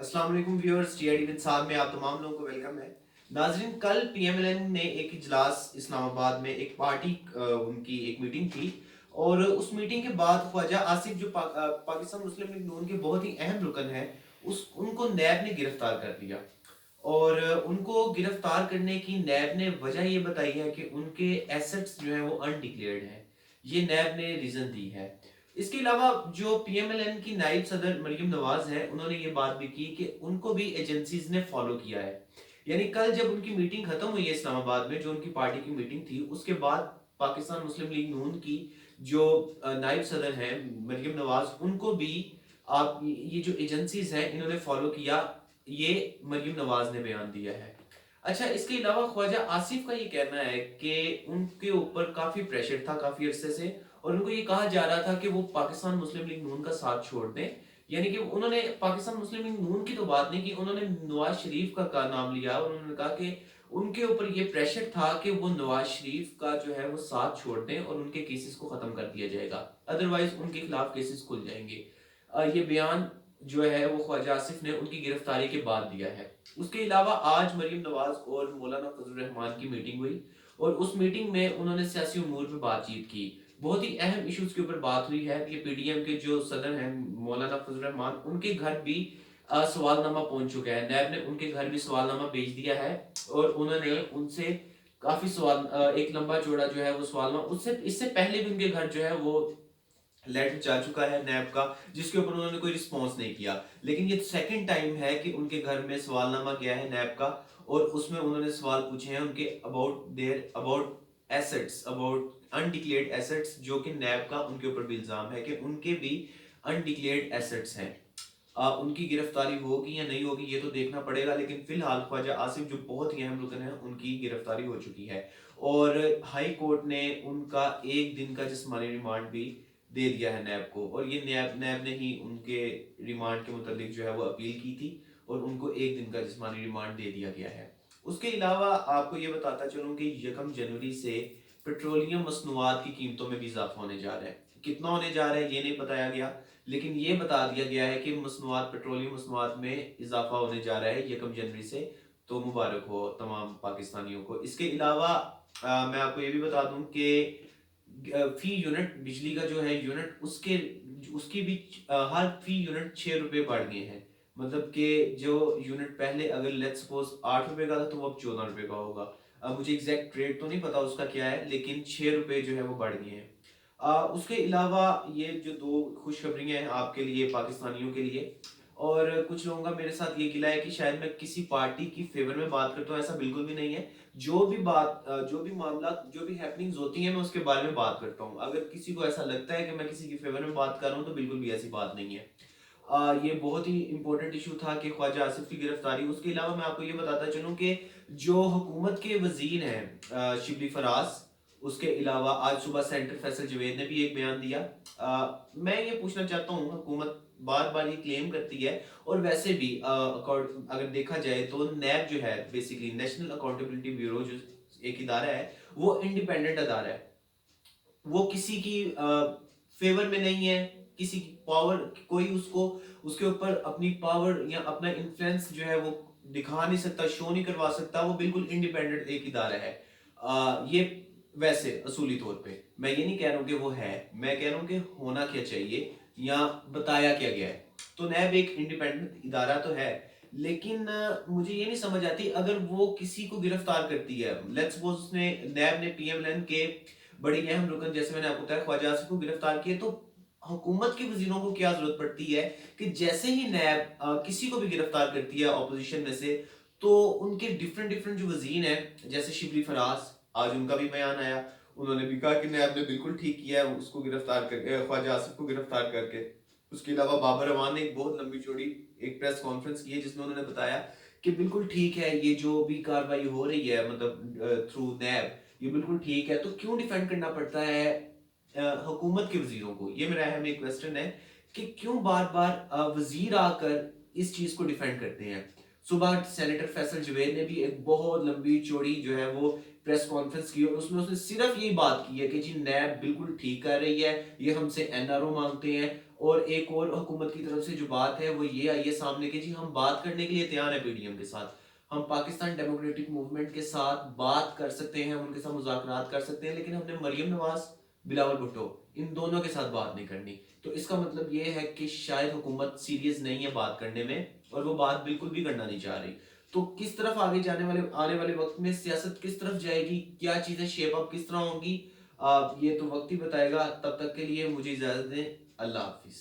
अस्सलाम वालेकुम viewers, TID with साहब में आप तमाम लोगों को वेलकम है। नाजरीन, कल पीएमएलएन ने एक इजलास इस्लामाबाद में एक पार्टी उनकी एक मीटिंग थी और उस मीटिंग के बाद ख्वाजा आसिफ जो पाकिस्तान मुस्लिम लीग नून के बहुत ही अहम रुकन है, उस उनको नैब ने गिरफ्तार कर लिया। और उनको गिरफ्तार करने की नैब ने वजह ये बताई है कि उनके एसेट्स जो हैं वो अनडिक्लेयर्ड हैं। ये नैब ने रीजन दी है। इसके अलावा जो पीएमएलएन की नायब सदर मरियम नवाज है, उन्होंने ये बात भी की कि उनको भी एजेंसीज ने फॉलो किया है। यानी कल जब उनकी मीटिंग खत्म हुई है इस्लामाबाद में, जो उनकी पार्टी की मीटिंग थी, उसके बाद पाकिस्तान मुस्लिम लीग नून की जो नायब सदर हैं मरियम नवाज, उनको भी आप ये जो एजेंसीज हैं इन्होंने फॉलो किया, ये मरियम नवाज ने बयान दिया है। अच्छा, इसके अलावा ख्वाजा आसिफ का ये कहना है कि उनके ऊपर काफी प्रेशर था काफी अरसे से, और उनको ये कहा जा रहा था कि वो पाकिस्तान मुस्लिम लीग नून का साथ छोड़ दें। यानी कि उन्होंने पाकिस्तान मुस्लिम लीग नून की तो बात नहीं की, उन्होंने नवाज शरीफ का नाम लिया और उन्होंने कहा कि उनके ऊपर ये प्रेशर था कि वो नवाज शरीफ का जो है वो साथ छोड़ दें और उनके केसेस को खत्म कर दिया जाएगा, अदरवाइज उनके खिलाफ केसेस खुल जाएंगे। ये बयान जो है वो ख्वाजा आसिफ ने उनकी गिरफ्तारी के बाद दिया है। उसके अलावा आज मरियम नवाज और मौलाना फजल रहमान की मीटिंग हुई और उस मीटिंग में उन्होंने सियासी उमूर पर बातचीत की। बहुत ही अहम इश्यूज के ऊपर बात हुई है कि पीडीएम के जो सदर हैं मौलाना फजल रहमान, उनके घर भी सवालनामा पहुंच चुका है। नैब ने उनके घर भी सवालनामा भेज दिया है और उन्होंने उनसे काफी सवाल, एक लंबा चौड़ा जो है वो सवालनामा, उससे इससे पहले भी उनके घर जो है वो लेटर जा चुका है नैब का, जिसके ऊपर उन्होंने कोई रिस्पॉन्स नहीं किया। लेकिन ये सेकंड टाइम है कि उनके घर में सवालनामा गया है नैब का और उसमें उन्होंने सवाल पूछे हैं उनके about assets, about undeclared assets, जो कि नैब का उनके ऊपर भी इल्जाम है कि उनके भी अनडिक्लेयर्ड एसेट्स हैं। उनकी गिरफ्तारी होगी या नहीं होगी ये तो देखना पड़ेगा, लेकिन फिलहाल ख्वाजा आसिफ जो बहुत ही अहम रुकन है, उनकी गिरफ्तारी हो चुकी है और हाई कोर्ट ने उनका एक दिन का जिस्मानी रिमांड भी दे दिया है नैब को। और ये नैब ने ही उनके रिमांड के मुतालिक जो है वो अपील की थी और उनको एक दिन का जिस्मानी रिमांड दे दिया गया है। उसके अलावा आपको ये बताता चलूं कि 1 जनवरी से पेट्रोलियम मसनूआत की कीमतों में भी इजाफा होने जा रहा है। कितना होने जा रहा है ये नहीं बताया गया, लेकिन ये बता दिया गया है कि मसनूआत, पेट्रोलियम मसनूआत में इजाफा होने जा रहा है 1 जनवरी से। तो मुबारक हो तमाम पाकिस्तानियों को। इसके अलावा मैं आपको ये भी बता दूं कि फी यूनिट बिजली का जो है यूनिट, उसके उसकी भी हर फी यूनिट 6 रुपए बढ़ गए हैं। मतलब कि जो यूनिट पहले अगर लेट्स सपोज 8 रुपए का था तो वो अब 14 रुपए का होगा। अब मुझे एग्जैक्ट रेट तो नहीं पता उसका क्या है, लेकिन 6 रुपए जो है वो बढ़ गए हैं। उसके अलावा ये जो दो खुशखबरियां हैं आपके लिए, पाकिस्तानियों के लिए, और कुछ लोगों का मेरे साथ ये गिला है कि शायद मैं किसी पार्टी की फेवर में बात करता हूँ, ऐसा बिल्कुल भी नहीं है। जो भी मामला, जो भी हैपनिंग्स होती हैं, मैं उसके बारे में बात करता हूँ। अगर किसी को ऐसा लगता है कि मैं किसी की फेवर में बात कर रहा हूँ तो बिल्कुल भी ऐसी बात नहीं है। ये बहुत ही इंपॉर्टेंट इशू था कि ख्वाजा आसिफ की गिरफ्तारी। उसके अलावा मैं आपको ये बताता चलूं कि जो हुकूमत के वजीर हैं शिबली फराज, उसके अलावा आज सुबह सेंटर फैसल जवेद ने भी एक बयान दिया। मैं ये पूछना चाहता हूँ, हुकूमत बार बार ये क्लेम करती है, और वैसे भी अगर देखा जाए तो नैब जो है, बेसिकली नेशनल अकाउंटेबिलिटी ब्यूरो, जो एक इदारा है, वो इंडिपेंडेंट अदारा है। वो किसी की फेवर में नहीं है, किसी की पावर, कोई उसको उसके ऊपर अपनी पावर या अपना इन्फ्लुएंस जो है वो दिखा नहीं सकता, शो नहीं करवा सकता। वो बिल्कुल इंडिपेंडेंट एक इदारा है। ये वैसे असूली तौर पे मैं ये नहीं कह रहा हूं कि वो है, मैं कह रहा हूं कि होना क्या चाहिए या बताया क्या गया है। तो नैब एक इंडिपेंडेंट इदारा तो है, लेकिन मुझे ये नहीं समझ आती, अगर वो किसी को गिरफ्तार करती है, लेट्स सपोज उसने, नैब ने पीएमएलएन के बड़ी अहम रुकन, जैसे मैंने आपको बताया, ख्वाजा आसिफ को गिरफ्तार किया, तो हुकूमत के वजीरों को क्या जरूरत पड़ती है कि जैसे ही नैब किसी को भी गिरफ्तार करती है ऑपोजिशन में से, तो उनके डिफरेंट डिफरेंट जो वजीर हैं, जैसे शिबली फराज, आज उनका भी बयान आया, उन्होंने भी कहा कि नैब ने बिल्कुल ठीक किया है उसको गिरफ्तार करके, ख्वाजा आसिफ को गिरफ्तार करके। उसके अलावा बाबर रवान ने एक बहुत लंबी चौड़ी एक प्रेस कॉन्फ्रेंस की है, जिसमें उन्होंने बताया कि बिल्कुल ठीक है, ये जो भी कार्रवाई हो रही है, मतलब थ्रू नैब, ये बिल्कुल ठीक है, तो क्यों डिफेंड करना पड़ता है हुकूमत के वजीरों को? ये मेरा अहम एक क्वेश्चन है कि क्यों बार बार वजीर आकर इस चीज को डिफेंड करते हैं। صبح سینیٹر فیصل جوید نے بھی ایک بہت لمبی چوڑی جو ہے وہ پریس کانفرنس کی اور اس نے صرف یہی بات کی ہے کہ جی نیب بالکل ٹھیک کر رہی ہے، یہ ہم سے این آر او مانگتے ہیں، اور ایک اور حکومت کی طرف سے جو بات ہے وہ یہ آئی ہے سامنے کہ جی ہم بات کرنے کے لیے تیار ہیں پی ڈی ایم کے ساتھ، ہم پاکستان ڈیموکریٹک موومنٹ کے ساتھ بات کر سکتے ہیں، ہم ان کے ساتھ مذاکرات کر سکتے ہیں، لیکن ہم نے مریم نواز، بلاول بھٹو ان دونوں کے ساتھ بات نہیں کرنی۔ تو اس کا مطلب یہ ہے کہ شاید حکومت سیریس نہیں ہے بات کرنے میں، اور وہ بات بالکل بھی کرنا نہیں چاہ رہی۔ تو کس طرف آگے آنے والے وقت میں سیاست کس طرف جائے گی، کیا چیزیں شیپ اپ کس طرح ہوں گی، یہ تو وقت ہی بتائے گا۔ تب تک کے لیے مجھے اجازت دیں، اللہ حافظ۔